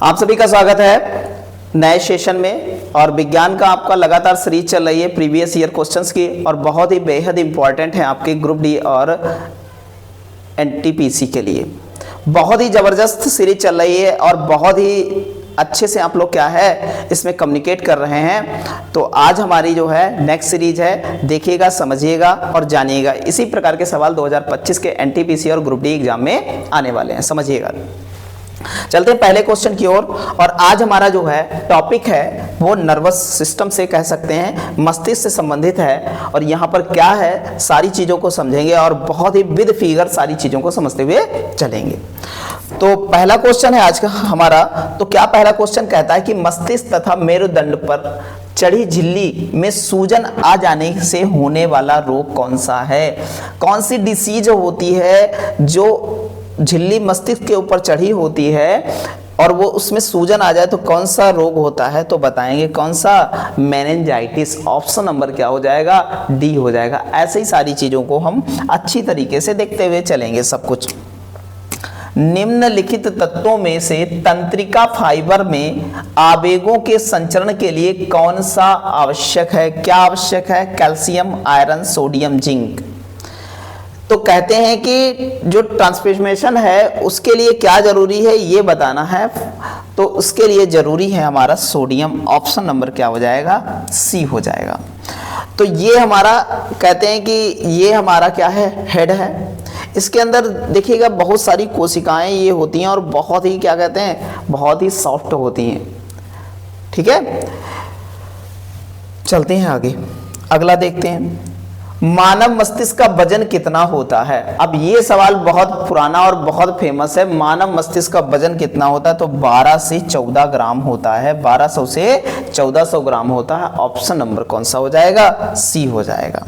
आप सभी का स्वागत है नए सेशन में। और विज्ञान का आपका लगातार सीरीज चल रही है प्रीवियस ईयर क्वेश्चंस की, और बहुत ही बेहद इंपॉर्टेंट है आपके ग्रुप डी और एनटीपीसी के लिए। बहुत ही ज़बरदस्त सीरीज चल रही है और बहुत ही अच्छे से आप लोग क्या है इसमें कम्युनिकेट कर रहे हैं। तो आज हमारी जो है नेक्स्ट सीरीज है, देखिएगा, समझिएगा और जानिएगा। इसी प्रकार के सवाल 2025 के एनटीपीसी और ग्रुप डी एग्जाम में आने वाले हैं, समझिएगा। चलते हैं पहले क्वेश्चन की ओर। और आज हमारा जो है टॉपिक है वो नर्वस सिस्टम से कह सकते हैं, मस्तिष्क से संबंधित है। और यहाँ पर क्या है सारी चीज़ों को समझेंगे और बहुत ही विद फिगर सारी चीज़ों को समझते हुए चलेंगे। तो पहला क्वेश्चन है आज का हमारा। तो क्या पहला क्वेश्चन कहता है कि मस्तिष्क तथा मेरुदंड पर चढ़ी झिल्ली में सूजन आ जाने से होने वाला रोग कौन सा है? कौन सी डिसीज होती है जो झिल्ली मस्तिष्क के ऊपर चढ़ी होती है और वो उसमें सूजन आ जाए तो कौन सा रोग होता है? तो बताएंगे कौन सा? मेनिंजाइटिस। ऑप्शन नंबर क्या हो जाएगा? डी हो जाएगा। ऐसे ही सारी चीजों को हम अच्छी तरीके से देखते हुए चलेंगे सब कुछ। निम्नलिखित तत्वों में से तंत्रिका फाइबर में आवेगों के संचरण के लिए कौन सा आवश्यक है? क्या आवश्यक है? Calcium, iron, sodium, zinc. तो कहते हैं कि जो ट्रांसफॉर्मेशन है उसके लिए क्या जरूरी है ये बताना है। तो उसके लिए जरूरी है हमारा सोडियम। ऑप्शन नंबर क्या हो जाएगा? सी हो जाएगा। तो ये हमारा कहते हैं कि ये हमारा क्या है? हेड है। इसके अंदर देखिएगा बहुत सारी कोशिकाएं ये होती हैं और बहुत ही क्या कहते हैं, बहुत ही सॉफ्ट होती हैं। ठीक है, चलते हैं आगे, अगला देखते हैं। मानव मस्तिष्क का वजन कितना होता है? अब ये सवाल बहुत पुराना और बहुत फेमस है। मानव मस्तिष्क का वजन कितना होता है? तो 12 से 14 ग्राम होता है। 1200 से 1400 ग्राम होता है। ऑप्शन नंबर कौन सा हो जाएगा? सी हो जाएगा।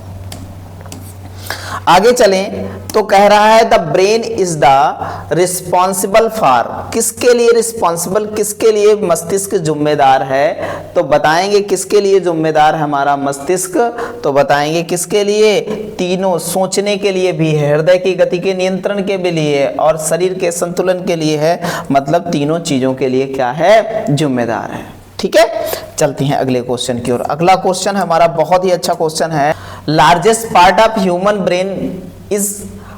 आगे चलें तो कह रहा है the brain is the responsible for. किसके लिए रिस्पॉन्सिबल, किसके लिए मस्तिष्क जिम्मेदार है? तो बताएंगे किसके लिए जिम्मेदार है हमारा मस्तिष्क? तो बताएंगे किसके लिए? तीनों, सोचने के लिए भी है, हृदय की गति के नियंत्रण के भी लिए और शरीर के संतुलन के लिए है। मतलब तीनों चीजों के लिए क्या है? जिम्मेदार है। ठीक है, चलते हैं अगले क्वेश्चन की ओर। अगला क्वेश्चन हमारा बहुत ही अच्छा क्वेश्चन है। Largest part of human brain is.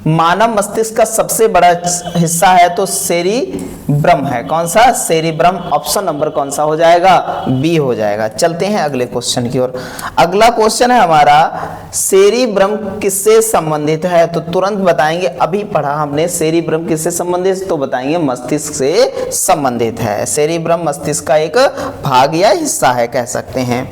मानव मस्तिष्क का सबसे बड़ा हिस्सा है तो सेरिब्रम है। कौन सा? सेरिब्रम। ऑप्शन नंबर कौन सा हो जाएगा? बी हो जाएगा। चलते हैं अगले क्वेश्चन की ओर। अगला क्वेश्चन है हमारा सेरिब्रम किससे संबंधित है? तो तुरंत बताएंगे, अभी पढ़ा हमने सेरिब्रम किससे संबंधित, तो बताएंगे मस्तिष्क से संबंधित है। सेरिब्रम मस्तिष्क का एक भाग या हिस्सा है कह सकते हैं।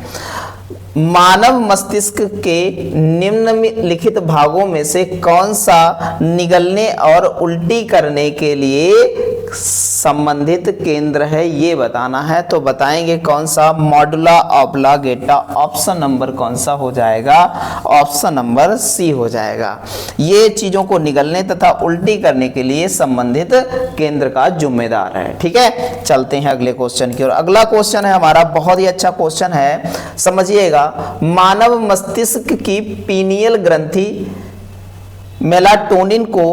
मानव मस्तिष्क के निम्नलिखित भागों में से कौन सा निगलने और उल्टी करने के लिए संबंधित केंद्र है ये बताना है। तो बताएंगे कौन सा? मॉडुला ऑब्लांगेटा। ऑप्शन नंबर कौन सा हो जाएगा? ऑप्शन नंबर सी हो जाएगा। ये चीजों को निगलने तथा उल्टी करने के लिए संबंधित केंद्र का जिम्मेदार है। ठीक है, चलते हैं अगले क्वेश्चन की ओर। अगला क्वेश्चन है हमारा बहुत ही अच्छा क्वेश्चन है, समझिएगा। मानव मस्तिष्क की पीनियल ग्रंथि मेलाटोनिन को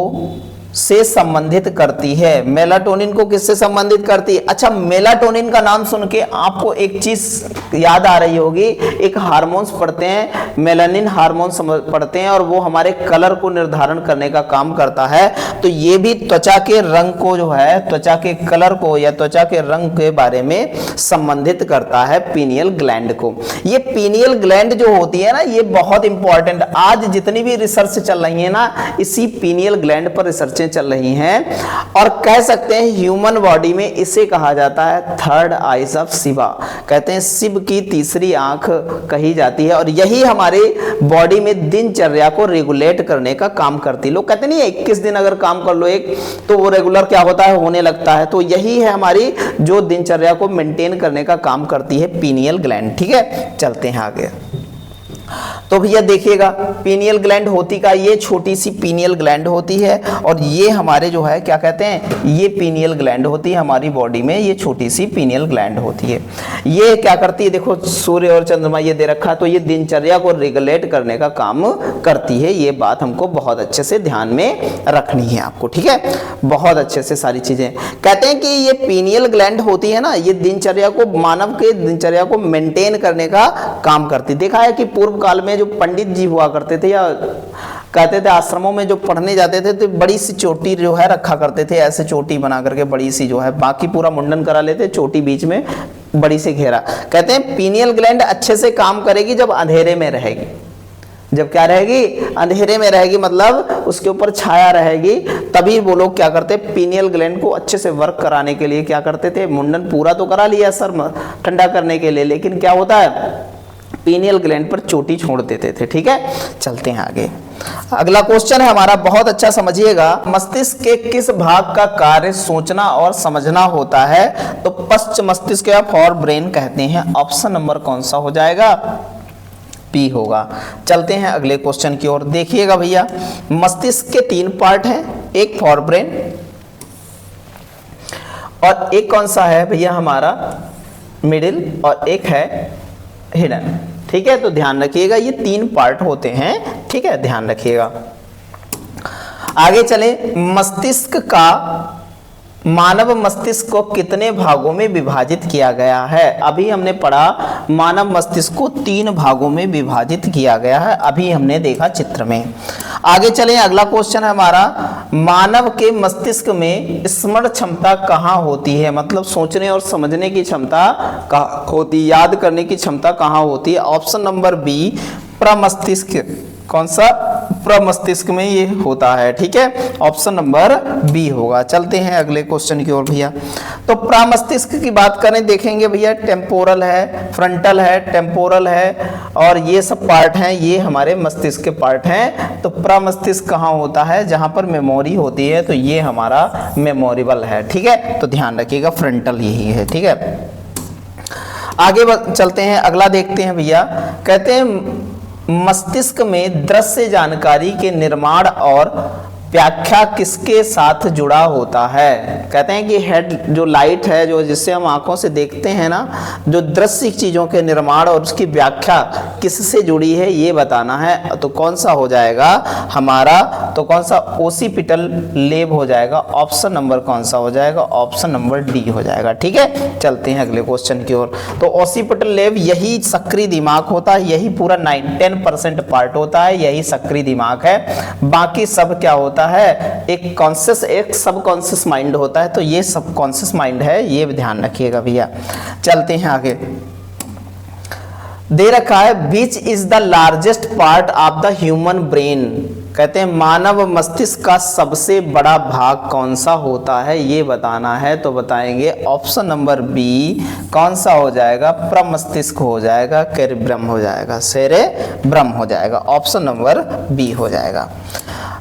से संबंधित करती है। मेलाटोनिन को किससे संबंधित करती है? अच्छा, मेलाटोनिन का नाम सुन के आपको एक चीज याद आ रही होगी। एक हार्मोन्स पढ़ते हैं, मेलानिन हार्मोन पढ़ते हैं और वो हमारे कलर को निर्धारण करने का काम करता है। तो ये भी त्वचा के रंग को जो है, त्वचा के कलर को या त्वचा के रंग के बारे में संबंधित करता है पीनियल ग्लैंड को। ये पीनियल ग्लैंड जो होती है ना, ये बहुत इंपॉर्टेंट। आज जितनी भी रिसर्च चल रही है ना, इसी पीनियल ग्लैंड पर रिसर्च चल रही हैं। और कह सकते हैं ह्यूमन बॉडी में इसे कहा जाता है थर्ड आइज ऑफ शिवा। कहते हैं शिव की तीसरी आंख कही जाती है और यही हमारे बॉडी में दिनचर्या को रेगुलेट करने का काम करती है। लोग कहते नहीं 21 दिन अगर काम कर लो एक, तो वो रेगुलर क्या होता है? होने लगता है। तो यही है हमारी जो दिनचर्या को मेंटेन करने का काम करती है पीनियल ग्लैंड। ठीक है, चलते हैं आगे। तो भैया देखिएगा पीनियल ग्लैंड होती का, ये छोटी सी पीनियल ग्लैंड होती है और ये हमारे जो है क्या कहते हैं, ये पीनियल ग्लैंड होती है हमारी बॉडी में, ये छोटी सी पीनियल ग्लैंड होती है। ये क्या करती है, देखो सूर्य और चंद्रमा ये दे रखा है, तो ये दिनचर्या को रेगुलेट करने का काम करती है। ये बात हमको बहुत अच्छे से ध्यान में रखनी है आपको, ठीक है, बहुत अच्छे से सारी चीजें। कहते हैं कि ये पीनियल ग्लैंड होती है ना, ये दिनचर्या को, मानव के दिनचर्या को मेंटेन करने का काम करती। देखा है कि पूर्व काल में जो पंडित जी हुआ करते थे या कहते थे आश्रमों में जो पढ़ने जाते थे तो बड़ी सी चोटी जो है रखा करते थे, ऐसे चोटी बना करके बड़ी सी जो है, बाकी पूरा मुंडन करा लेते, चोटी बीच में बड़ी सी घेरा। कहते हैं पीनियल ग्लैंड अच्छे से काम करेगी जब अंधेरे में रहेगी। जब क्या रहेगी, अंधेरे में रहेगी, मतलब उसके ऊपर छाया रहेगी, तभी वो लोग क्या करते, पीनियल ग्लैंड को अच्छे से वर्क कराने के लिए क्या करते थे, मुंडन पूरा तो करा लिया सर ठंडा करने के लिए, लेकिन क्या होता है पीनियल ग्लैंड पर चोटी छोड़ देते थे। ठीक है, चलते हैं आगे। अगला क्वेश्चन है हमारा, बहुत अच्छा समझिएगा। मस्तिष्क के किस भाग का कार्य सोचना और समझना होता है? तो पश्च मस्तिष्क या फॉर ब्रेन कहते हैं। ऑप्शन नंबर कौन सा हो जाएगा? पी होगा। चलते हैं अगले क्वेश्चन की ओर। देखिएगा भैया, मस्तिष्क के 3 पार्ट हैं, एक फॉर ब्रेन और एक कौन सा है भैया हमारा मिडिल और एक है हिडन। ठीक है, तो ध्यान रखिएगा ये 3 पार्ट होते हैं। ठीक है, ध्यान रखिएगा। आगे चले, मस्तिष्क का, मानव मस्तिष्क को कितने भागों में विभाजित किया गया है? अभी हमने पढ़ा मानव मस्तिष्क को 3 भागों में विभाजित किया गया है, अभी हमने देखा चित्र में। आगे चलें, अगला क्वेश्चन है हमारा, मानव के मस्तिष्क में स्मरण क्षमता कहाँ होती है? मतलब सोचने और समझने की क्षमता कहाँ होती है, याद करने की क्षमता कहाँ होती है? ऑप्शन नंबर बी, प्रमस्तिष्क। कौन सा? प्रमस्तिष्क में ये होता है। ठीक है, ऑप्शन नंबर बी होगा। चलते हैं अगले क्वेश्चन की ओर भैया। तो प्रमस्तिष्क की बात करें, देखेंगे भैया टेम्पोरल है, फ्रंटल है, टेम्पोरल है और ये सब पार्ट हैं, ये हमारे मस्तिष्क के पार्ट हैं। तो प्रमस्तिष्क कहाँ होता है? जहां पर मेमोरी होती है, तो ये हमारा मेमोरेबल है। ठीक है, तो ध्यान रखिएगा फ्रंटल यही है। ठीक है, आगे चलते हैं, अगला देखते हैं भैया। कहते हैं मस्तिष्क में दृश्य जानकारी के निर्माण और व्याख्या किसके साथ जुड़ा होता है? कहते हैं कि हेड जो लाइट है, जो जिससे हम आंखों से देखते हैं ना, जो दृश्य चीजों के निर्माण और उसकी व्याख्या किससे जुड़ी है ये बताना है। तो कौन सा हो जाएगा हमारा? तो कौन सा? ओसिपिटल लेब हो जाएगा। ऑप्शन नंबर कौन सा हो जाएगा? ऑप्शन नंबर डी हो जाएगा। ठीक है, चलते हैं अगले क्वेश्चन की ओर। तो ओसिपिटल लेब यही सक्रिय दिमाग होता है, यही पूरा 10% पार्ट होता है, यही सक्रिय दिमाग है। बाकी सब क्या होता है? एक कॉन्शियस, एक सब कॉन्शियस माइंड होता है। तो ये सब कॉन्शियस माइंड है, ये ध्यान रखिएगा भैया। चलते हैं आगे। दे रखा है which is the largest part of the human brain? कहते हैं मानव मस्तिष्क का सबसे बड़ा भाग कौन सा होता है, ये बताना है। तो बताएंगे ऑप्शन नंबर बी, कौन सा हो जाएगा? प्रमस्तिष्क हो जाएगा, सेरेब्रम हो जाएगा, सेरेब्रम हो जाएगा। ऑप्शन नंबर बी हो जाएगा।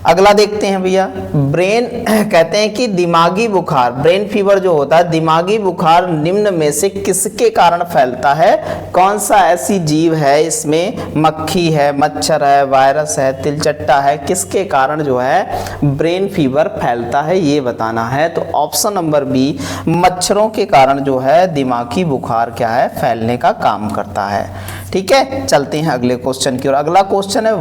अगला देखते हैं भैया, ब्रेन कहते हैं कि दिमागी बुखार, ब्रेन फीवर जो होता है, दिमागी बुखार निम्न में से किसके कारण फैलता है? कौन सा ऐसी जीव है इसमें? मक्खी है, मच्छर है, वायरस है, तिलचट्टा है, किसके कारण जो है ब्रेन फीवर फैलता है ये बताना है। तो ऑप्शन नंबर बी, मच्छरों के कारण जो है दिमागी बुखार क्या है, फैलने का काम करता है। ठीक है, चलते हैं अगले क्वेश्चन की ओर। अगला क्वेश्चन है,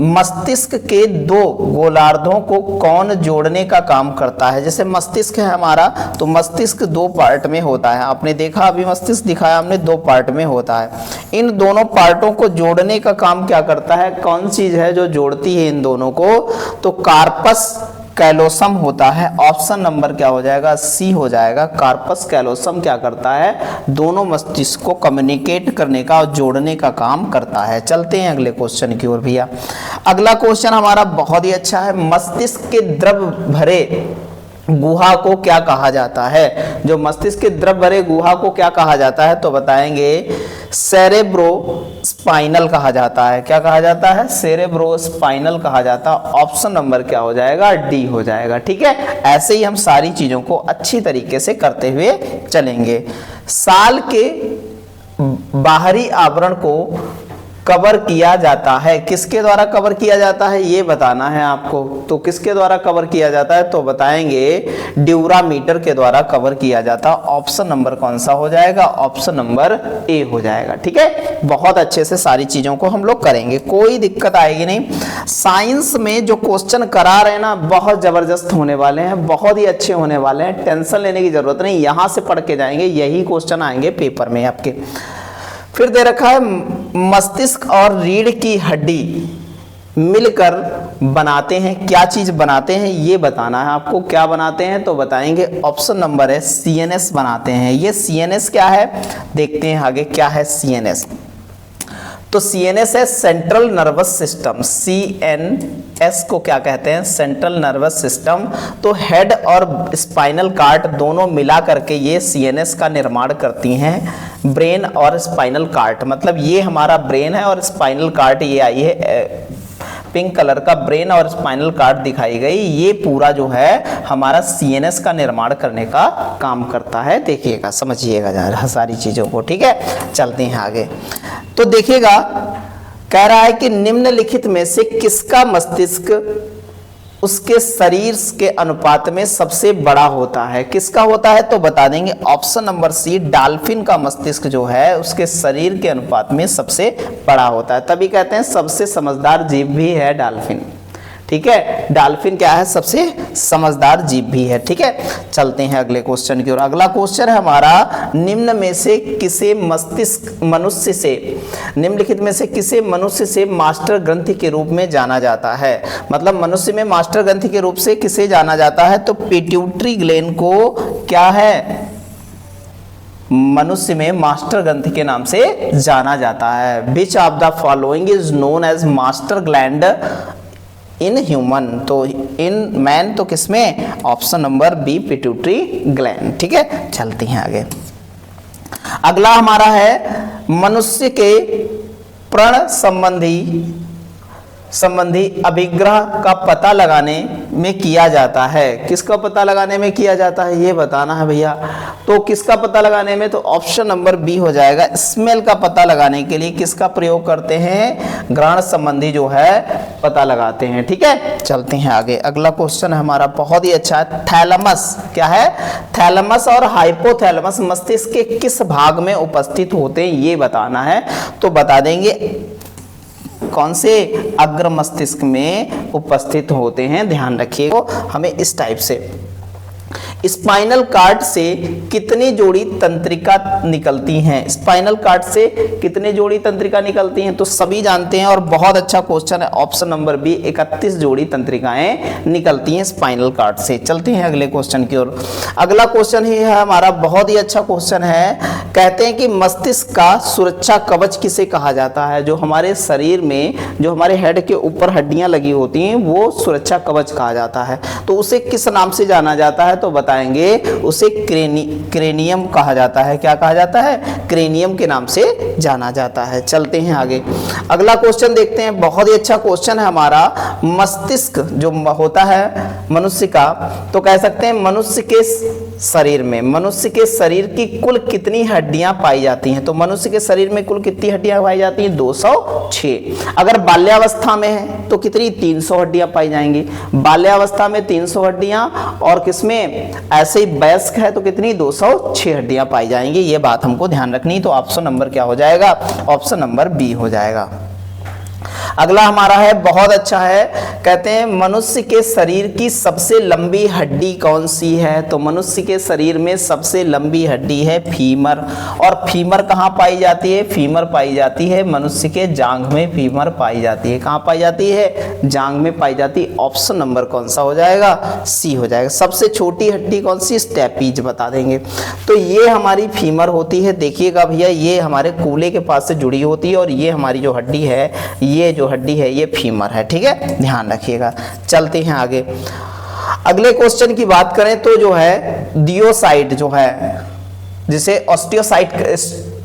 मस्तिष्क के 2 गोलार्धों को कौन जोड़ने का काम करता है? जैसे मस्तिष्क है हमारा, तो मस्तिष्क 2 पार्ट में होता है। आपने देखा अभी मस्तिष्क दिखाया हमने, 2 पार्ट में होता है। इन दोनों पार्टों को जोड़ने का काम क्या करता है? कौन चीज है जो जोड़ती है इन दोनों को? तो कार्पस कैलोसम होता है। ऑप्शन नंबर क्या हो जाएगा? सी हो जाएगा। कार्पस कैलोसम क्या करता है? दोनों मस्तिष्क को कम्युनिकेट करने का और जोड़ने का काम करता है। चलते हैं अगले क्वेश्चन की ओर भैया। अगला क्वेश्चन हमारा बहुत ही अच्छा है, मस्तिष्क के द्रव भरे गुहा को क्या कहा जाता है? जो मस्तिष्क के द्रव भरे गुहा को क्या कहा जाता है? तो बताएंगे सेरेब्रोस्पाइनल कहा जाता है। क्या कहा जाता है? सेरेब्रोस्पाइनल कहा जाता है। ऑप्शन नंबर क्या हो जाएगा? डी हो जाएगा। ठीक है, ऐसे ही हम सारी चीजों को अच्छी तरीके से करते हुए चलेंगे। साल के बाहरी आवरण को कवर किया जाता है? किसके द्वारा कवर किया जाता है ये बताना है आपको। तो किसके द्वारा कवर किया जाता है? तो बताएंगे ड्यूरामीटर के द्वारा कवर किया जाता है। ऑप्शन नंबर कौन सा हो जाएगा? ऑप्शन नंबर ए हो जाएगा। ठीक है, बहुत अच्छे से सारी चीजों को हम लोग करेंगे, कोई दिक्कत आएगी नहीं। साइंस में जो क्वेश्चन करा रहे हैं ना, बहुत जबरदस्त होने वाले हैं, बहुत ही अच्छे होने वाले हैं, टेंशन लेने की जरूरत नहीं। यहां से पढ़ के जाएंगे, यही क्वेश्चन आएंगे पेपर में आपके। फिर दे रखा है मस्तिष्क और रीढ़ की हड्डी मिलकर बनाते हैं, क्या चीज बनाते हैं ये बताना है आपको। क्या बनाते हैं? तो बताएंगे ऑप्शन नंबर है सीएनएस बनाते हैं। ये सीएनएस क्या है देखते हैं आगे, क्या है सीएनएस। तो सीएनएस है सेंट्रल नर्वस सिस्टम। सीएनएस को क्या कहते हैं? Central nervous system. तो हेड और स्पाइनल कार्ड दोनों मिला करके ये सीएनएस का निर्माण करती हैं। ब्रेन और स्पाइनल कार्ड, मतलब ये हमारा ब्रेन है और स्पाइनल कार्ड ये आई है, पिंक कलर का ब्रेन और स्पाइनल कार्ड दिखाई गई। ये पूरा जो है हमारा सीएनएस का निर्माण करने का काम करता है। देखिएगा, समझिएगा जरा सारी चीजों को। ठीक है, चलते हैं आगे। तो देखिएगा, कह रहा है कि निम्नलिखित में से किसका मस्तिष्क उसके शरीर के अनुपात में सबसे बड़ा होता है? किसका होता है? तो बता देंगे ऑप्शन नंबर सी, डॉल्फिन का मस्तिष्क जो है उसके शरीर के अनुपात में सबसे बड़ा होता है। तभी कहते हैं सबसे समझदार जीव भी है डॉल्फिन। ठीक है, डॉल्फिन क्या है? सबसे समझदार जीव भी है। ठीक है, चलते हैं अगले क्वेश्चन की ओर। अगला क्वेश्चन है हमारा, निम्न में से किसे मस्तिष्क मनुष्य से, निम्नलिखित में से किसे मनुष्य से मास्टर ग्रंथि के रूप में जाना जाता है? मतलब मनुष्य में मास्टर ग्रंथि के रूप से किसे जाना जाता है? तो पिट्यूटरी ग्लैंड को क्या है? मनुष्य में मास्टर ग्रंथि के नाम से जाना जाता है। Which of the following is known as master gland in human? तो इन मैन तो किसमें? Option number B, pituitary gland. ठीक है, चलते हैं आगे। अगला हमारा है मनुष्य के प्रण संबंधी अभिग्रह का पता लगाने में किया जाता है। किसका पता लगाने में किया जाता है ये बताना है भैया। तो किसका पता लगाने में? तो ऑप्शन नंबर बी हो जाएगा। स्मेल का पता लगाने के लिए किसका प्रयोग करते हैं? ग्रहण संबंधी जो है पता लगाते हैं। ठीक है, चलते हैं आगे। अगला क्वेश्चन हमारा बहुत ही अच्छा है, थैलेमस क्या है? थैलेमस और हाइपोथैलेमस मस्तिष्क के किस भाग में उपस्थित होते हैं ये बताना है। तो बता देंगे कौन से? अग्र मस्तिष्क में उपस्थित होते हैं। ध्यान रखिएगा, हमें इस टाइप से। स्पाइनल कार्ड से कितनी जोड़ी तंत्रिका निकलती हैं? स्पाइनल कार्ड से कितनी जोड़ी तंत्रिका निकलती हैं? तो सभी जानते हैं और बहुत अच्छा क्वेश्चन है। ऑप्शन नंबर बी, 31 जोड़ी तंत्रिकाएं निकलती हैं स्पाइनल कार्ड से। चलते हैं अगले क्वेश्चन की ओर। अगला क्वेश्चन ही है हमारा, बहुत ही अच्छा क्वेश्चन है। कहते हैं कि मस्तिष्क का सुरक्षा कवच किसे कहा जाता है? जो हमारे शरीर में, जो हमारे हेड के ऊपर हड्डियां लगी होती हैं, वो सुरक्षा कवच कहा जाता है। तो उसे किस नाम से जाना जाता है? तो बताएंगे उसे क्रेनियम कहा जाता है। क्या कहा जाता है? क्रेनियम के नाम से जाना जाता है। चलते हैं आगे। अगला क्वेश्चन देखते हैं, बहुत ही अच्छा क्वेश्चन है हमारा। मस्तिष्क जो होता है मनुष्य का, तो कह सकते हैं मनुष्य के शरीर में, मनुष्य के शरीर की कुल कितनी हड्डियां पाई जाती हैं? तो मनुष्य के शरीर में कुल कितनी हड्डियां पाई जाती हैं? 206। अगर बाल्यावस्था में है तो कितनी? 300 हड्डियां पाई जाएंगी। बाल्यावस्था में 300 हड्डियां, और किसमें ऐसे ही वयस्क है तो कितनी? 206 हड्डियां पाई जाएंगी। ये बात हमको ध्यान रखनी। तो ऑप्शन नंबर क्या हो जाएगा? ऑप्शन नंबर बी हो जाएगा। अगला हमारा है, बहुत अच्छा है। कहते हैं मनुष्य के शरीर की सबसे लंबी हड्डी कौन सी है? तो मनुष्य के शरीर में सबसे लंबी हड्डी है फीमर। और फीमर कहाँ पाई जाती है? फीमर पाई जाती है मनुष्य के जांघ में। फीमर पाई जाती है कहाँ पाई जाती है? जांघ में पाई जाती है। ऑप्शन नंबर कौन सा हो जाएगा? सी हो जाएगा। सबसे छोटी हड्डी कौन सी? स्टेपीज बता देंगे। तो ये हमारी फीमर होती है। देखिएगा भैया, ये हमारे कूल्हे के पास से जुड़ी होती है, और ये हमारी जो हड्डी है, ये जो हड्डी है ये फीमर है। ठीक है, ध्यान रखिएगा। चलते हैं आगे। अगले क्वेश्चन की बात करें तो जो है डियोसाइट जो है, जिसे ऑस्टियोसाइट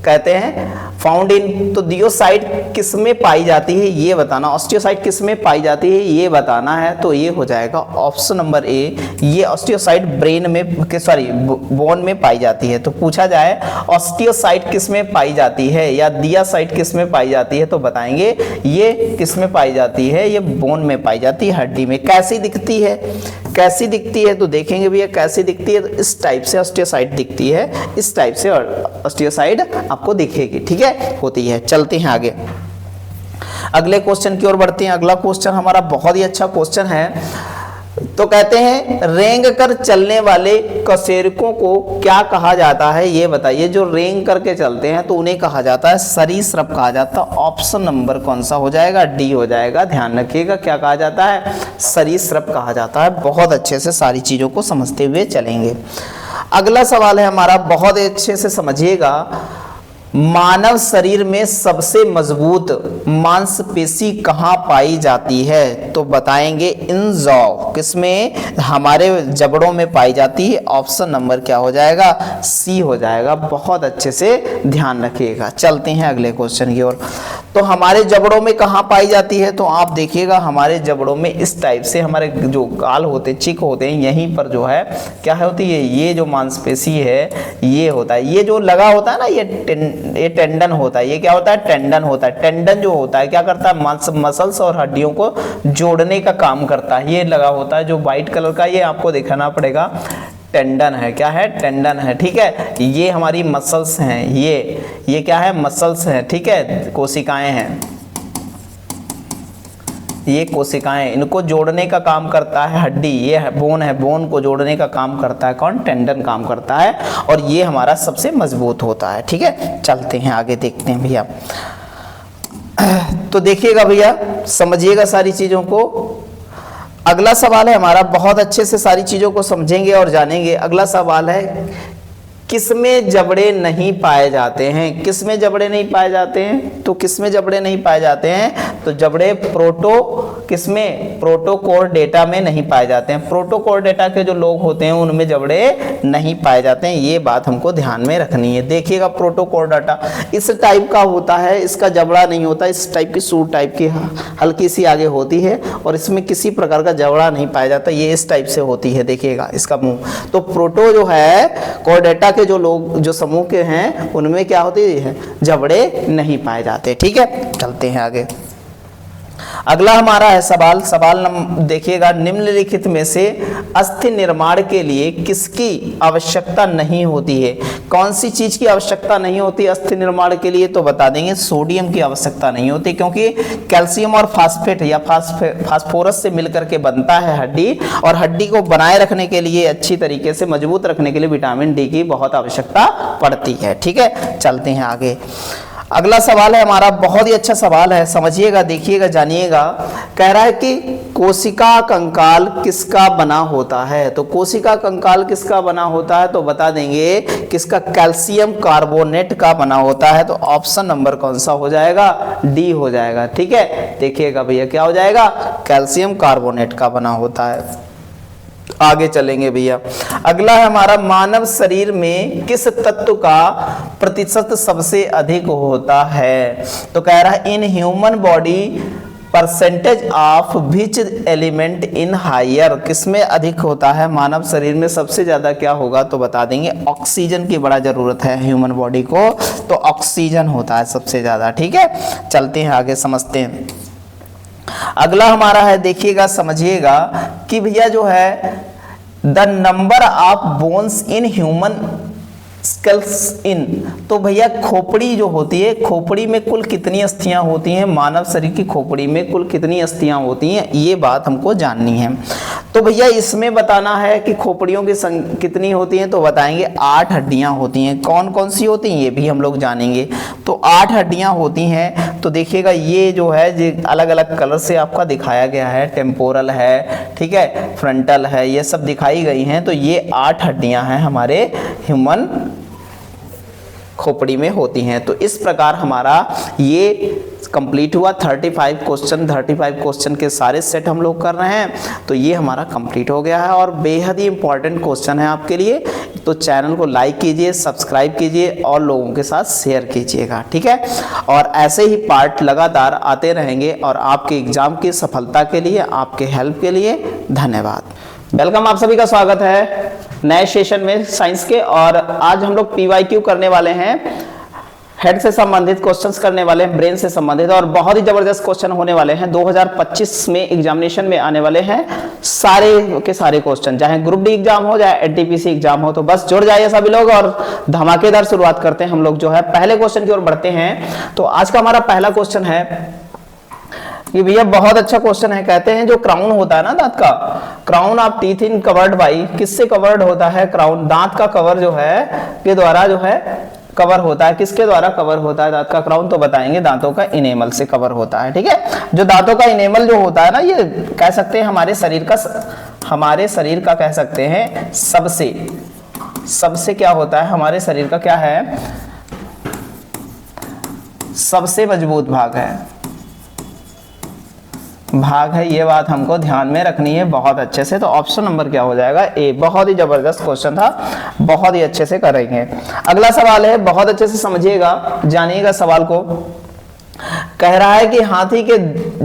कहते हैं फाउंड इन, तो दियोसाइट किस में पाई जाती है ये बताना, ऑस्टियोसाइट किस में पाई जाती है ये बताना है। तो ये हो जाएगा ऑप्शन नंबर ए, ये ऑस्टियोसाइट ब्रेन में सॉरी बोन में पाई जाती है। तो पूछा जाए ऑस्टियोसाइट किस में पाई जाती है या दियासाइट किस में पाई जाती है तो बताएंगे ये किस में पाई जाती है, ये बोन में पाई जाती है, हड्डी में। कैसी दिखती है, कैसी दिखती है तो देखेंगे भैया कैसी दिखती है। तो इस टाइप से ऑस्टियोसाइट दिखती है, इस टाइप से ऑस्टियोसाइट आपको दिखेगी, ठीक है, होती है। चलते हैं आगे, अगले क्वेश्चन की ओर बढ़ते हैं। अगला क्वेश्चन हमारा बहुत ही अच्छा क्वेश्चन है। तो कहते हैं रेंग कर चलने वाले कशेरुकों को क्या कहा जाता है ये बताइए। जो रेंग करके चलते हैं तो उन्हें कहा जाता है सरीसृप कहा जाता है। ऑप्शन नंबर कौन सा हो जाएगा, डी हो जाएगा। ध्यान रखिएगा क्या कहा जाता है, सरीसृप कहा जाता है। बहुत अच्छे से सारी चीजों को समझते हुए चलेंगे। अगला सवाल है हमारा, बहुत अच्छे से समझिएगा। मानव शरीर में सबसे मजबूत मांसपेशी कहाँ पाई जाती है तो बताएंगे इन जॉ, किसमें, हमारे जबड़ों में पाई जाती है। ऑप्शन नंबर क्या हो जाएगा, सी हो जाएगा। बहुत अच्छे से ध्यान रखिएगा। चलते हैं अगले क्वेश्चन की ओर। तो हमारे जबड़ों में कहाँ पाई जाती है तो आप देखिएगा हमारे जबड़ों में इस टाइप से हमारे जो गाल होते, चिक होते हैं, यहीं पर जो है क्या होती है, ये जो मांसपेशी है ये होता है। ये जो लगा होता है ना ये टेंडन होता है। ये क्या होता है, टेंडन होता है। टेंडन जो होता है क्या करता है, मसल्स और हड्डियों को जोड़ने का काम करता है। ये लगा होता है जो व्हाइट कलर का, ये आपको दिखाना पड़ेगा, टेंडन है। क्या है, टेंडन है, ठीक है। ये हमारी मसल्स हैं, ये क्या है, मसल्स हैं, ठीक है, कोशिकाएं हैं, ये कोशिकाएं, इनको जोड़ने का काम करता है हड्डी। ये बोन है, बोन को जोड़ने का काम करता है कौन, टेंडन काम करता है। और ये हमारा सबसे मजबूत होता है, ठीक है। चलते हैं आगे, देखते हैं भैया। तो देखिएगा भैया, समझिएगा सारी चीजों को। अगला सवाल है हमारा, बहुत अच्छे से सारी चीजों को समझेंगे और जानेंगे। अगला सवाल है, किसमें जबड़े नहीं पाए जाते हैं, किसमें जबड़े नहीं पाए जाते हैं तो किसमें जबड़े नहीं पाए जाते हैं तो जबड़े किसमें, प्रोटोकोर्डेटा में नहीं पाए जाते हैं। प्रोटोकोर्डेटा के जो लोग होते हैं उनमें जबड़े नहीं पाए जाते हैं, ये बात हमको ध्यान में रखनी है। देखिएगा प्रोटोकोर्डेटा इस टाइप का होता है, इसका जबड़ा नहीं होता, इस टाइप की सूट टाइप की हल्की सी आगे होती है और इसमें किसी प्रकार का जबड़ा नहीं पाया जाता, ये इस टाइप से होती है। देखिएगा इसका मुंह। तो प्रोटो जो है कोर्डेटा जो लोग जो समूह के हैं उनमें क्या होती है, जबड़े नहीं पाए जाते, ठीक है। चलते हैं आगे। अगला हमारा है सवाल देखिएगा, निम्नलिखित में से अस्थि निर्माण के लिए किसकी आवश्यकता नहीं होती है। कौन सी चीज की आवश्यकता नहीं होती अस्थि निर्माण के लिए तो बता देंगे सोडियम की आवश्यकता नहीं होती, क्योंकि कैल्शियम और फास्फेट या फास्फोरस से मिलकर के बनता है हड्डी, और हड्डी को बनाए रखने के लिए, अच्छी तरीके से मजबूत रखने के लिए विटामिन डी की बहुत आवश्यकता पड़ती है, ठीक है। चलते हैं आगे। अगला सवाल है हमारा, बहुत ही अच्छा सवाल है, समझिएगा, देखिएगा, जानिएगा। कह रहा है कि कोशिका कंकाल किसका बना होता है तो कोशिका कंकाल किसका बना होता है तो बता देंगे किसका, कैल्शियम कार्बोनेट का बना होता है। तो ऑप्शन नंबर कौन सा हो जाएगा, डी हो जाएगा, ठीक है। देखिएगा भैया क्या हो जाएगा, कैल्शियम कार्बोनेट का बना होता है। आगे चलेंगे भैया। अगला है हमारा, मानव शरीर में किस तत्व का प्रतिशत सबसे अधिक होता है तो कह रहा है in human body percentage of which element in higher, किसमें अधिक होता है मानव शरीर में सबसे ज्यादा क्या होगा तो बता देंगे ऑक्सीजन की बड़ा जरूरत है ह्यूमन बॉडी को, तो ऑक्सीजन होता है सबसे ज्यादा, ठीक है। चलते हैं आगे, समझते हैं। अगला हमारा है, देखिएगा, समझिएगा कि भैया जो है the number of bones in human skulls in, तो भैया खोपड़ी जो होती है, खोपड़ी में कुल कितनी अस्थियां होती हैं, मानव शरीर की खोपड़ी में कुल कितनी अस्थियां होती हैं, ये बात हमको जाननी है। तो भैया इसमें बताना है कि खोपड़ियों की कितनी होती हैं तो बताएंगे 8 हड्डियां होती हैं। कौन कौन सी होती हैं ये भी हम लोग जानेंगे। तो 8 हड्डियां होती हैं। तो देखिएगा ये जो है ये अलग अलग कलर से आपका दिखाया गया है, टेम्पोरल है, ठीक है, फ्रंटल है, ये सब दिखाई गई हैं। तो ये 8 हड्डियां हैं हमारे ह्यूमन खोपड़ी में होती हैं। तो इस प्रकार हमारा ये कंप्लीट हुआ। 35 क्वेश्चन के सारे सेट हम लोग कर रहे हैं, तो ये हमारा कंप्लीट हो गया है और बेहद ही इंपॉर्टेंट क्वेश्चन है आपके लिए। तो चैनल को लाइक कीजिए, सब्सक्राइब कीजिए और लोगों के साथ शेयर कीजिएगा, ठीक है। और ऐसे ही पार्ट लगातार आते रहेंगे और आपके एग्जाम की सफलता के लिए, आपके हेल्प के लिए धन्यवाद। वेलकम, आप सभी का स्वागत है नए सेशन में साइंस के। और आज हम लोग PYQ करने वाले हैं, हेड से संबंधित क्वेश्चंस करने वाले हैं, ब्रेन से संबंधित, और बहुत ही जबरदस्त क्वेश्चन होने वाले हैं। 2025 में एग्जामिनेशन में आने वाले हैं सारे के सारे क्वेश्चन, चाहे ग्रुप डी एग्जाम हो चाहे NTPC एग्जाम हो। तो बस जुड़ जाइए सभी लोग और धमाकेदार शुरुआत करते हैं हम लोग जो है पहले क्वेश्चन की ओर बढ़ते हैं। तो आज का हमारा पहला क्वेश्चन है, ये भैया बहुत अच्छा क्वेश्चन है। कहते हैं जो क्राउन होता है ना दांत का, crown of teeth in covered by, किससे कवर्ड होता है क्राउन? दांत का कवर जो है के द्वारा जो है कवर होता है। किसके द्वारा कवर होता है दांत का क्राउन? तो बताएंगे दांतों का इनेमल से कवर होता है, ठीक है। जो दांतों का इनेमल जो होता है ना, ये कह सकते हैं हमारे शरीर का कह सकते हैं सबसे क्या होता है, हमारे शरीर का क्या है, सबसे मजबूत भाग है। ये बात हमको ध्यान में रखनी है बहुत अच्छे से। तो ऑप्शन नंबर क्या हो जाएगा? ए। बहुत ही जबरदस्त क्वेश्चन था, बहुत ही अच्छे से करेंगे। अगला सवाल है, बहुत अच्छे से समझिएगा, जानिएगा सवाल को। कह रहा है कि हाथी के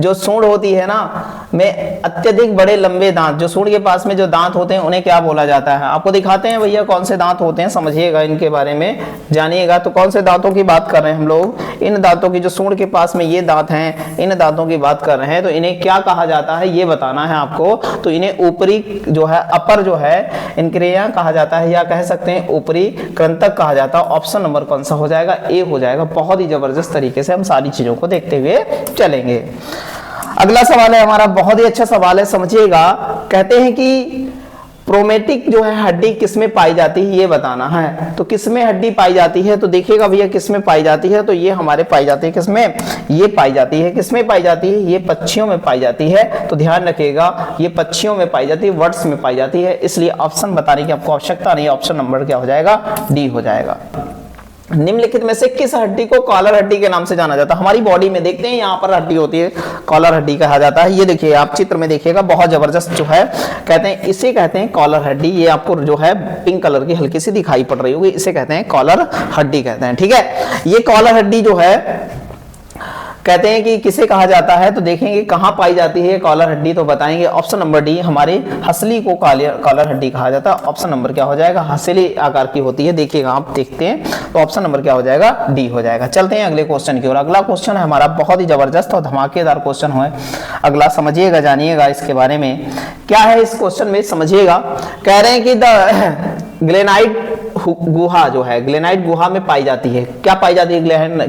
जो सूंड होती है ना में अत्यधिक बड़े लंबे दांत, जो सूंड के पास में जो दांत होते हैं उन्हें क्या बोला जाता है? आपको दिखाते हैं भैया कौन से दांत होते हैं, समझिएगा इनके बारे में, जानिएगा। तो कौन से दांतों की बात कर रहे हैं हम लोग? इन दांतों की, जो सूंड के पास में ये दांत हैं, इन दांतों की बात कर रहे हैं। तो इन्हें क्या कहा जाता है ये बताना है आपको। तो इन्हें ऊपरी जो है, अपर जो है इनक्रेनिया कहा जाता है, या कह सकते हैं ऊपरी कृंतक कहा जाता है। ऑप्शन नंबर कौन सा हो जाएगा? ए हो जाएगा। बहुत ही जबरदस्त तरीके से हम सारी चीजों को देखते हुए चलेंगे। अगला सवाल है हमारा, बहुत ही अच्छा सवाल है, समझिएगा। कहते हैं कि प्रोमेटिक जो है हड्डी किसमें पाई जाती है ये बताना है। तो किसमें हड्डी पाई जाती है? तो देखिएगा भैया किसमें पाई जाती है। तो ये हमारे पाई जाती है किसमें? ये पाई जाती है, किसमें पाई जाती है? ये पक्षियों में पाई जाती है। तो ध्यान रखिएगा, ये पक्षियों में पाई जाती है, वर्ड्स में पाई जाती है, इसलिए ऑप्शन बताने की आपको आवश्यकता नहीं। ऑप्शन नंबर क्या हो जाएगा? डी हो जाएगा। निम्नलिखित में से किस हड्डी को कॉलर हड्डी के नाम से जाना जाता है? हमारी बॉडी में देखते हैं यहाँ पर हड्डी होती है, कॉलर हड्डी कहा जाता है। ये देखिए आप चित्र में देखिएगा, बहुत जबरदस्त जो है कहते हैं, इसे कहते हैं कॉलर हड्डी। ये आपको जो है पिंक कलर की हल्की सी दिखाई पड़ रही होगी, इसे कहते हैं कॉलर हड्डी कहते हैं, ठीक है। ये कॉलर हड्डी जो है कहते हैं कि किसे कहा जाता है? तो देखेंगे कहां पाई जाती है कॉलर हड्डी, तो बताएंगे ऑप्शन नंबर डी, हमारे हंसली को कॉलर हड्डी कहा जाता है। ऑप्शन नंबर क्या हो जाएगा? हंसली आकार की होती है, देखिएगा आप देखते हैं। तो ऑप्शन नंबर क्या हो जाएगा? डी हो जाएगा। चलते हैं अगले क्वेश्चन की ओर। अगला क्वेश्चन है हमारा बहुत ही जबरदस्त और धमाकेदार क्वेश्चन है अगला, समझिएगा, जानिएगा इसके बारे में क्या है इस क्वेश्चन में, समझिएगा। कह रहे हैं कि द ग्लेनाइट गुहा जो है, ग्लेनाइट गुहा में पाई जाती है। क्या पाई जाती है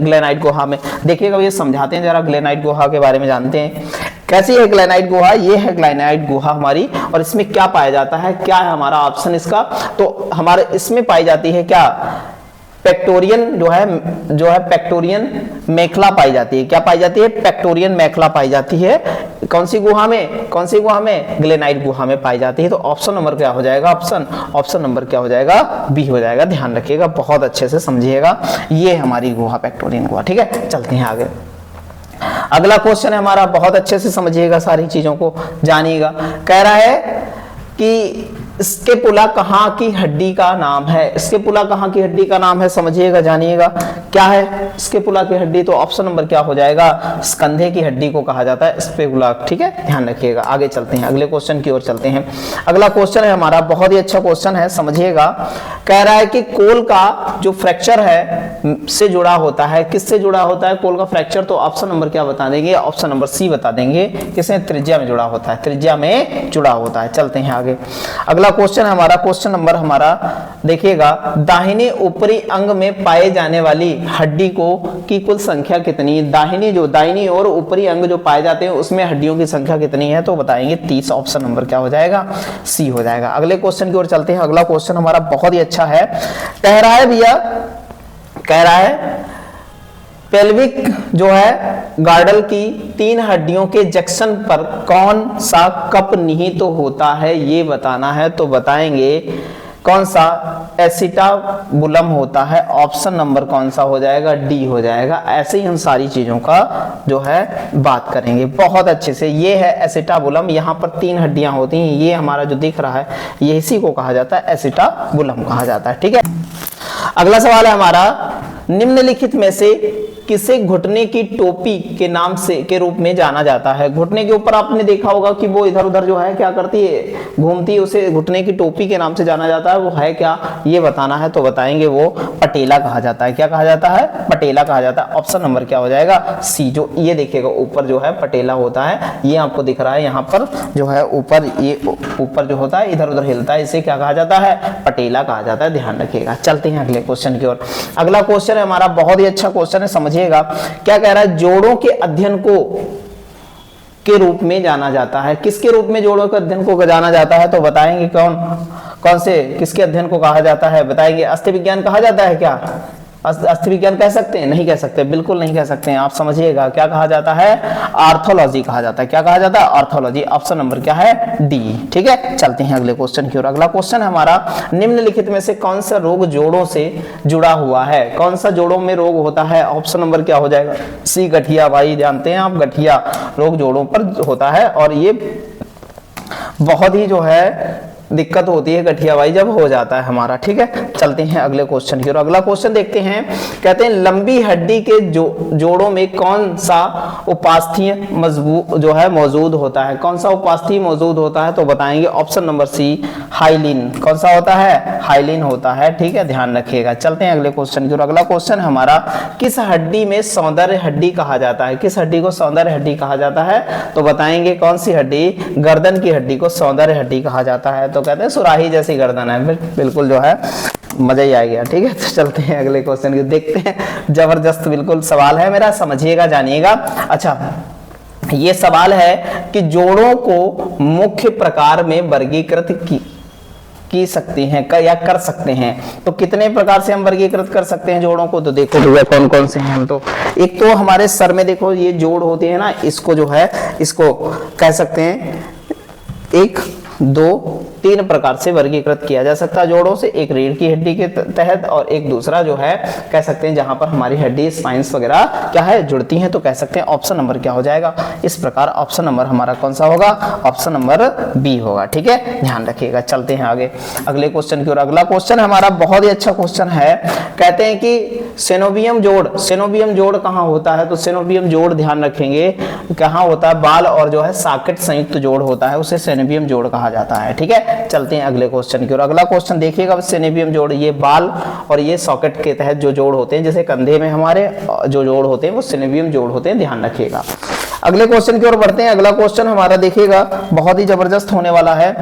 ग्लेनाइट गुहा में? देखिएगा ये समझाते हैं जरा, ग्लेनाइट गुहा के बारे में जानते हैं। कैसी है ग्लेनाइट गुहा? ये है ग्लेनाइट गुहा हमारी, और इसमें क्या पाया जाता है? क्या है हमारा ऑप्शन इसका? तो हमारे इसमें पाई जाती है क्या? पेक्टोरियन जो है पेक्टोरियन मेखला पाई जाती है। क्या पाई जाती है? पेक्टोरियन मेखला पाई जाती है। कौन सी गुहा में? कौन सी गुहा में? ग्लेनाइट गुहा में पाई जाती है। तो ऑप्शन नंबर क्या हो जाएगा? ऑप्शन नंबर क्या हो जाएगा? बी हो जाएगा। ध्यान रखिएगा, बहुत अच्छे से समझिएगा, ये हमारी गुहा पेक्टोरियन गुहा, ठीक है। चलते हैं आगे। अगला क्वेश्चन है हमारा, बहुत अच्छे से समझिएगा, सारी चीजों को जानिएगा। कह रहा है कि स्केपुला कहाँ की हड्डी का नाम है? स्केपुला कहाँ की हड्डी का नाम है? समझिएगा, जानिएगा क्या है स्केपुला की हड्डी। तो ऑप्शन नंबर क्या हो जाएगा? कंधे की हड्डी को कहा जाता है स्केपुला, ठीक है। ध्यान रखिएगा। आगे चलते हैं, अगले क्वेश्चन की ओर चलते हैं। अगला क्वेश्चन है हमारा, बहुत ही अच्छा क्वेश्चन है, समझिएगा। कह रहा है कि कोल का जो फ्रैक्चर है से जुड़ा होता है, किससे जुड़ा होता है कोल का फ्रैक्चर? तो ऑप्शन नंबर क्या बता देंगे? ऑप्शन नंबर सी बता देंगे। किससे? त्रिज्या में जुड़ा होता है, त्रिज्या में जुड़ा होता है। चलते हैं आगे। अगला क्वेश्चन है हमारा, क्वेश्चन नंबर हमारा देखिएगा, दाहिने ऊपरी अंग में पाए जाने वाली हड्डी को की कुल संख्या कितनी? दाहिनी और ऊपरी अंग जो पाए जाते हैं उसमें हड्डियों की संख्या कितनी है? तो बताएंगे 30। ऑप्शन नंबर क्या हो जाएगा? सी हो जाएगा। अगले क्वेश्चन की ओर चलते हैं। अगला क्वेश्चन हमारा बहुत ही अच्छा है। कह रहा है भैया, कह रहा है पेल्विक जो है गार्डल की 3 हड्डियों के जंक्शन पर कौन सा कप निहित तो होता है ये बताना है। तो बताएंगे कौन सा एसिटाबुलम होता है? ऑप्शन नंबर कौन सा हो जाएगा? डी हो जाएगा। ऐसे ही हम सारी चीजों का जो है बात करेंगे बहुत अच्छे से। ये है एसिटाबुलम, यहाँ पर 3 हड्डियां होती हैं, ये हमारा जो दिख रहा है ये इसी को कहा जाता है एसिटाबुलम कहा जाता है, ठीक है। अगला सवाल है हमारा, निम्नलिखित में से किसे घुटने की टोपी के नाम से के रूप में जाना जाता है? घुटने के ऊपर आपने देखा होगा कि वो इधर उधर जो है क्या करती है, घूमती है, उसे घुटने की टोपी के नाम से जाना जाता है। वो है क्या, ये बताना है तो बताएंगे, वो पटेला कहा जाता है। क्या कहा जाता है? पटेला कहा जाता है। ऑप्शन नंबर क्या हो जाएगा? सी। जो ये देखिएगा ऊपर जो है पटेला होता है, ये आपको दिख रहा है यहाँ पर जो है ऊपर, ये ऊपर जो होता है इधर उधर हिलता है, इसे क्या कहा जाता है? पटेला कहा जाता है, ध्यान रखिएगा। चलते हैं अगले क्वेश्चन की ओर। अगला क्वेश्चन है हमारा, बहुत ही अच्छा क्वेश्चन है, समझिएगा। क्या कह रहा है? जोड़ों के अध्ययन को के रूप में जाना जाता है। किसके रूप में जोड़ों के अध्ययन को जाना जाता है? तो बताएंगे कौन से, किसके अध्ययन को कहा जाता है? बताएंगे। अस्थि विज्ञान कहा जाता है क्या? अस्थि विज्ञान कह सकते हैं? नहीं कह सकते, बिल्कुल नहीं कह सकते हैं। आप समझिएगा, क्या कहा जाता है? आर्थोलॉजी कहा जाता है। क्या कहा जाता है? आर्थोलॉजी। ऑप्शन नंबर क्या है? डी, ठीक है। चलते हैं अगले क्वेश्चन की ओर। अगला क्वेश्चन है हमारा, निम्नलिखित में से कौन सा रोग जोड़ों से जुड़ा हुआ है? कौन सा जोड़ों में रोग होता है? ऑप्शन नंबर क्या हो जाएगा? सी, गठिया। भाई जानते हैं आप, गठिया रोग जोड़ों पर होता है और ये बहुत ही जो है दिक्कत होती है गठियावाई जब हो जाता है हमारा, ठीक है। चलते हैं अगले क्वेश्चन की ओर। अगला क्वेश्चन देखते हैं, कहते हैं लंबी हड्डी के जोड़ों में कौन सा उपास्थीय मजबूत जो है मौजूद होता है? कौन सा उपास्थीय मौजूद होता है? तो बताएंगे ऑप्शन नंबर सी, हाइलिन। कौन सा होता है? हाइलिन होता है, ठीक है, ध्यान रखिएगा। चलते हैं अगले क्वेश्चन की ओर। अगला क्वेश्चन हमारा, किस हड्डी में सौंदर्य हड्डी कहा जाता है? किस हड्डी को सौंदर्य हड्डी कहा जाता है? तो बताएंगे कौन सी हड्डी? गर्दन की हड्डी को सौंदर्य हड्डी कहा जाता है। तो कहते हैं सुराही जैसी गर्दन है, बिल्कुल जो है मजा ही आ गया, ठीक है। तो चलते हैं अगले क्वेश्चन की, देखते हैं, जबरदस्त बिल्कुल सवाल है मेरा, समझिएगा, जानिएगा। अच्छा, ये सवाल है कि जोड़ों को मुख्य प्रकार में वर्गीकृत की सकते हैं या कर सकते हैं। तो कितने प्रकार से हम वर्गीकृत कर सकते हैं जोड़ों को? तो देखो भैया कौन कौन से हैं हम। तो एक तो हमारे सर में देखो ये जोड़ होते हैं ना, इसको जो है इसको कह सकते हैं 1, 2, 3 प्रकार से वर्गीकृत किया जा सकता है जोड़ों से। एक रीढ़ की हड्डी के तहत और एक दूसरा जो है कह सकते हैं जहां पर हमारी हड्डी स्पाइंस वगैरह क्या है जुड़ती हैं, तो कह सकते हैं ऑप्शन नंबर क्या हो जाएगा? इस प्रकार ऑप्शन नंबर हमारा कौन सा होगा? ऑप्शन नंबर बी होगा, ठीक है, ध्यान रखिएगा। चलते हैं आगे अगले क्वेश्चन की ओर। अगला क्वेश्चन हमारा बहुत ही अच्छा क्वेश्चन है, कहते हैं कि सेनोबियम जोड़ कहाँ होता है? तो सेनोबियम जोड़ ध्यान रखेंगे कहाँ होता है? बाल और जो है सॉकेट संयुक्त जोड़ होता है, उसे सेनोबियम जोड़ कहा जाता है, ठीक है। चलते हैं अगले क्वेश्चन की ओर। अगला क्वेश्चन देखिएगा, सेनोबियम जोड़, ये बाल और ये सॉकेट के तहत जो जोड़ होते हैं, जैसे कंधे में हमारे जो जोड़ होते हैं वो सेनोबियम जोड़ होते हैं, ध्यान रखिएगा। अगले क्वेश्चन की ओर बढ़ते हैं। अगला क्वेश्चन हमारा देखिएगा बहुत ही जबरदस्त होने वाला है।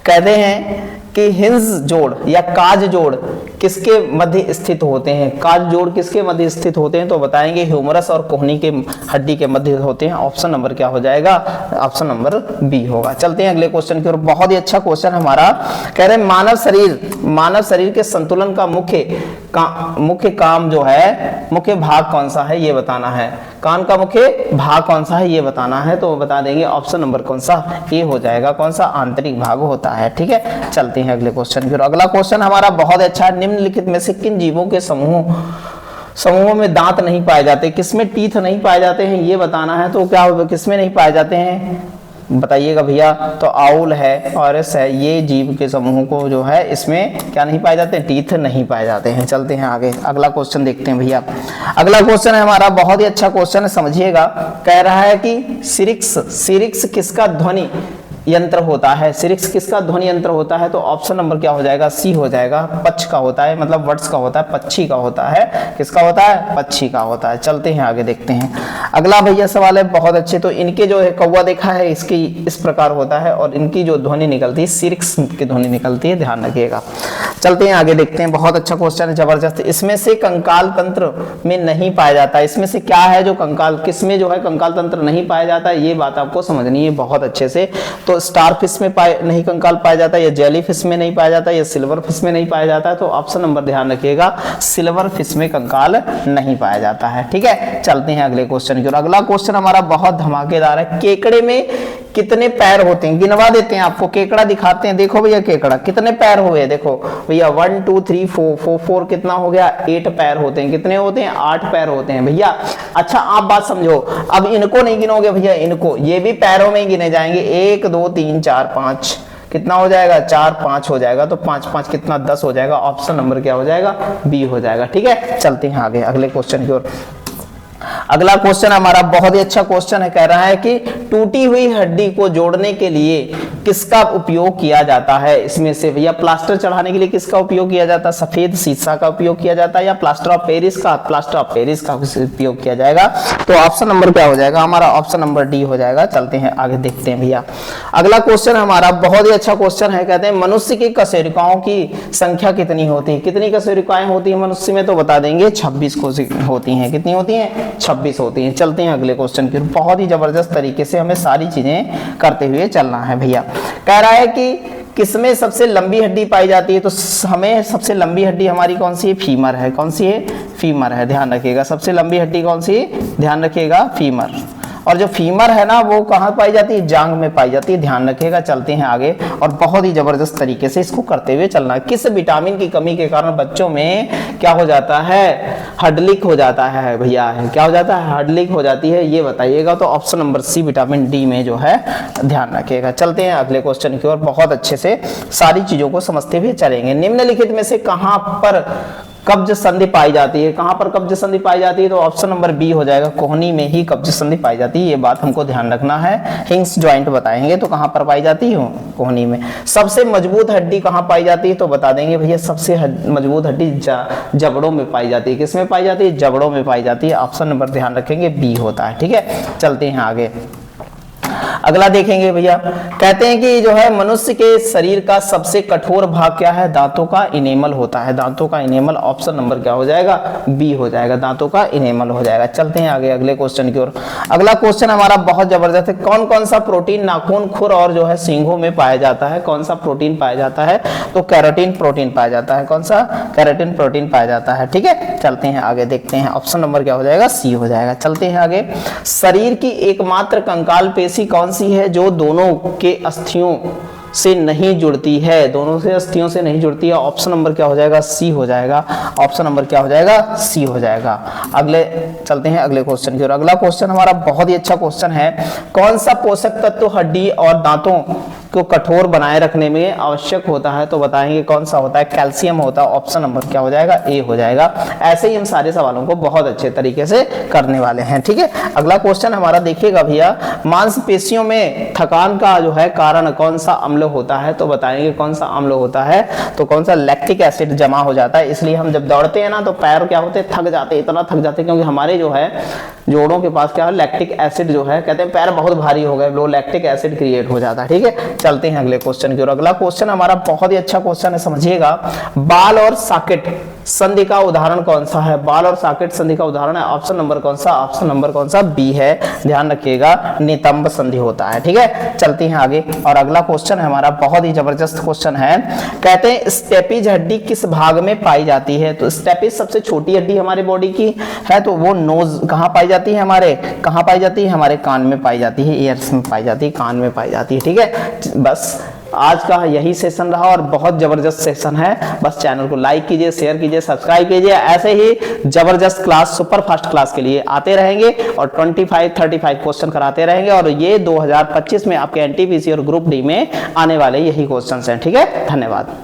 कहते हैं कि हिंज जोड़ या काज जोड़ किसके मध्य स्थित होते हैं? काज जोड़ किसके मध्य स्थित होते हैं? तो बताएंगे ह्यूमरस और कोहनी के हड्डी के मध्य होते हैं। ऑप्शन नंबर क्या हो जाएगा? ऑप्शन नंबर बी होगा। चलते हैं अगले क्वेश्चन की ओर। बहुत ही अच्छा क्वेश्चन हमारा, कह रहे हैं मानव शरीर के संतुलन का मुख्य काम जो है, मुख्य भाग कौन सा है ये बताना है। कान का मुख्य भाग कौन सा है ये बताना है, तो बता देंगे ऑप्शन नंबर कौन सा? ए हो जाएगा। कौन सा? आंतरिक भाग होता है, ठीक है। चलते हैं अगले क्वेश्चन की ओर। अगला क्वेश्चन हमारा बहुत अच्छा है, निम्नलिखित में से किन जीवों के समूहों में दांत नहीं पाए जाते? किसमें टीथ नहीं पाए जाते हैं ये बताना है। तो क्या किसमें नहीं पाए जाते हैं बताइएगा भैया? तो आउल है और ये जीव के समूह को जो है इसमें क्या नहीं पाए जाते? टीथ नहीं पाए जाते हैं। चलते हैं आगे अगला क्वेश्चन देखते हैं भैया। अगला क्वेश्चन है हमारा बहुत ही अच्छा क्वेश्चन है, समझिएगा। कह रहा है कि सिरिक्स किसका ध्वनि यंत्र होता है? सिरिक्स किसका ध्वनि यंत्र होता है? तो ऑप्शन नंबर क्या हो जाएगा? सी हो जाएगा। पक्ष का होता है, मतलब वर्ड्स का होता है, पक्षी का होता है। किसका होता है? पक्षी का होता है। चलते हैं आगे देखते हैं। अगला भैया सवाल है बहुत अच्छे, तो इनके जो है कौवा देखा है, इसकी इस प्रकार होता है और इनकी जो ध्वनि निकलती है सिरिक्स की ध्वनि निकलती है, ध्यान रखिएगा। चलते हैं आगे देखते हैं। बहुत अच्छा क्वेश्चन है, जबरदस्त। इसमें से कंकाल तंत्र में नहीं पाया जाता, इसमें से क्या है जो कंकाल, किसमें जो है कंकाल तंत्र नहीं पाया जाता, ये बात आपको समझनी है बहुत अच्छे से। तो स्टार फिश में नहीं कंकाल पाया जाता, या जेली फिश में नहीं पाया जाता, या सिल्वर फिश में नहीं पाया जाता है। तो ऑप्शन नंबर ध्यान रखिएगा, सिल्वर फिश में कंकाल नहीं पाया जाता है, ठीक है। चलते हैं अगले क्वेश्चन की ओर। अगला क्वेश्चन हमारा बहुत धमाकेदार है, केकड़े में कितने पैर होते हैं, गिनवा देते हैं आपको, केकड़ा दिखाते हैं। देखो भैया केकड़ा कितने पैर हुए, देखो भैया 1 2 3 4 4 कितना हो गया, 8 पैर होते हैं। कितने होते हैं, 8 पैर होते हैं भैया। अच्छा आप बात समझो, अब इनको नहीं गिनोगे भैया, इनको ये भी पैरों में ही गिने जाएंगे। 1 2 3 4 5 कितना हो जाएगा, 4 5 हो जाएगा, तो 5 5 कितना 10 हो जाएगा। ऑप्शन नंबर क्या हो जाएगा, बी हो जाएगा। ठीक है, चलते हैं आगे अगले क्वेश्चन की ओर। अगला क्वेश्चन हमारा बहुत ही अच्छा क्वेश्चन है, कह रहा है कि टूटी हुई हड्डी को जोड़ने के लिए किसका उपयोग किया जाता है। इसमें से भैया प्लास्टर चढ़ाने के लिए किसका उपयोग किया जाता है, सफेद शीशा का उपयोग किया जाता है या प्लास्टर ऑफ पेरिस का, प्लास्टर ऑफ पेरिस का उपयोग किया जाएगा। तो ऑप्शन नंबर क्या हो जाएगा हमारा, ऑप्शन नंबर डी हो जाएगा। चलते हैं आगे देखते हैं भैया। अगला क्वेश्चन हमारा बहुत ही अच्छा क्वेश्चन है, कहते हैं मनुष्य की कशेरुकाओं की संख्या कितनी होती है। कितनी कशेरुकाएं होती है मनुष्य में, तो बता देंगे 26 होती है। कितनी होती है, 26 होती हैं। चलते हैं अगले क्वेश्चन की। बहुत ही जबरदस्त तरीके से हमें सारी चीजें करते हुए चलना है भैया। कह रहा है कि किसमें सबसे लंबी हड्डी पाई जाती है, तो हमें सबसे लंबी हड्डी हमारी कौन सी है, फीमर है। कौन सी है, फीमर है, ध्यान रखिएगा। सबसे लंबी हड्डी कौन सी है, ध्यान रखिएगा, फीमर। और जो फीमर है ना वो कहाँ पाई जाती है, जांग में पाई जाती है, ध्यान रखिएगा। चलते हैं आगे और बहुत ही जबरदस्त तरीके से इसको करते हुए चलना है। किस विटामिन की कमी के कारण बच्चों में क्या हो जाता है, हडलिक हो जाता है भैया, क्या हो जाता है, हडलिक हो जाती है, ये बताइएगा। तो option number C vitamin D में जो है ध्यान रखिएगा। चलते हैं अगले क्वेश्चन की ओर, बहुत अच्छे से सारी चीजों को समझते हुए चलेंगे। निम्नलिखित में से कहां पर कब्ज संधि पाई जाती है, कहां पर कब्ज संधि पाई जाती है, तो ऑप्शन नंबर बी हो जाएगा, कोहनी में ही कब्ज संधि पाई जाती है। ये बात हमको ध्यान रखना है। हिंग्स जॉइंट बताएंगे तो कहां पर पाई जाती है, कोहनी में। सबसे मजबूत हड्डी कहां पाई जाती है, तो बता देंगे भैया सबसे मजबूत हड्डी जबड़ों में पाई जाती है। किसमें पाई जाती है, जबड़ों में पाई जाती है। ऑप्शन नंबर ध्यान रखेंगे, बी होता है। ठीक है, चलते हैं आगे। अगला देखेंगे भैया, कहते हैं कि जो है मनुष्य के शरीर का सबसे कठोर भाग क्या है, दांतों का इनेमल होता है। दांतों का इनेमल, ऑप्शन नंबर क्या हो जाएगा, बी हो जाएगा, दांतों का इनेमल हो जाएगा। चलते हैं आगे अगले क्वेश्चन की ओर। अगला क्वेश्चन हमारा बहुत जबरदस्त है, कौन कौन सा प्रोटीन नाखून, खुर और जो है सींगों में पाया जाता है। कौन सा प्रोटीन पाया जाता है, तो कैरोटीन प्रोटीन पाया जाता है। कौन सा, कैरोटीन प्रोटीन पाया जाता है। ठीक है, चलते हैं आगे देखते हैं। ऑप्शन नंबर क्या हो जाएगा, सी हो जाएगा। चलते हैं आगे। शरीर की एकमात्र कंकाल पेशी कौन सी है जो दोनों के अस्थियों से नहीं जुड़ती है, दोनों से अस्थियों से नहीं जुड़ती है। ऑप्शन नंबर क्या हो जाएगा, सी हो जाएगा। ऑप्शन नंबर क्या हो जाएगा, सी हो जाएगा। अगले चलते हैं अगले क्वेश्चन की ओर। अगला क्वेश्चन हमारा बहुत ही अच्छा क्वेश्चन है, कौन सा पोषक तत्व हड्डी और दांतों को कठोर बनाए रखने में आवश्यक होता है, तो बताएंगे कौन सा होता है, कैल्शियम होता है। ऑप्शन नंबर क्या हो जाएगा, ए हो जाएगा। ऐसे ही हम सारे सवालों को बहुत अच्छे तरीके से करने वाले हैं। ठीक है, अगला क्वेश्चन हमारा देखिएगा भैया, मांसपेशियों में थकान का जो है कारण कौन सा अम्ल होता है, तो बताएंगे कौन सा अम्ल होता है, तो कौन सा, लैक्टिक एसिड जमा हो जाता है। इसलिए हम जब दौड़ते हैं ना तो पैर क्या होते हैं, थक जाते हैं, इतना थक जाते हैं क्योंकि हमारे जो है जोड़ों के पास क्या है, लैक्टिक एसिड जो है, कहते हैं पैर बहुत भारी हो गए, वो लैक्टिक एसिड क्रिएट हो जाता है। ठीक है, चलते हैं अगले क्वेश्चन की ओर। अगला क्वेश्चन हमारा बहुत ही अच्छा क्वेश्चन है, समझिएगा। बाल और सॉकेट संधि का उदाहरण कौन सा है, बाल और सॉकेट संधि का उदाहरण है। ऑप्शन नंबर कौन सा, ऑप्शन नंबर कौन सा, बी है, ध्यान रखिएगा, नितंब संधि होता है। ठीक है, चलते हैं आगे। और अगला क्वेश्चन हमारा बहुत ही जबरदस्त क्वेश्चन है, कहते हैं स्टेपीज हड्डी किस भाग में पाई जाती है, तो स्टेपीज सबसे छोटी हड्डी हमारे बॉडी की है, तो वो नोज कहां पाई जाती है, हमारे कहां पाई जाती है, हमारे कान में पाई जाती है, ईयर्स में पाई जाती है, कान में पाई जाती है। ठीक है, बस आज का यही सेशन रहा और बहुत जबरदस्त सेशन है। बस चैनल को लाइक कीजिए, शेयर कीजिए, सब्सक्राइब कीजिए। ऐसे ही जबरदस्त क्लास, सुपर फास्ट क्लास के लिए आते रहेंगे और 25-35 क्वेश्चन कराते रहेंगे। और ये 2025 में आपके एनटीपीसी और ग्रुप डी में आने वाले यही क्वेश्चन हैं। ठीक है, धन्यवाद।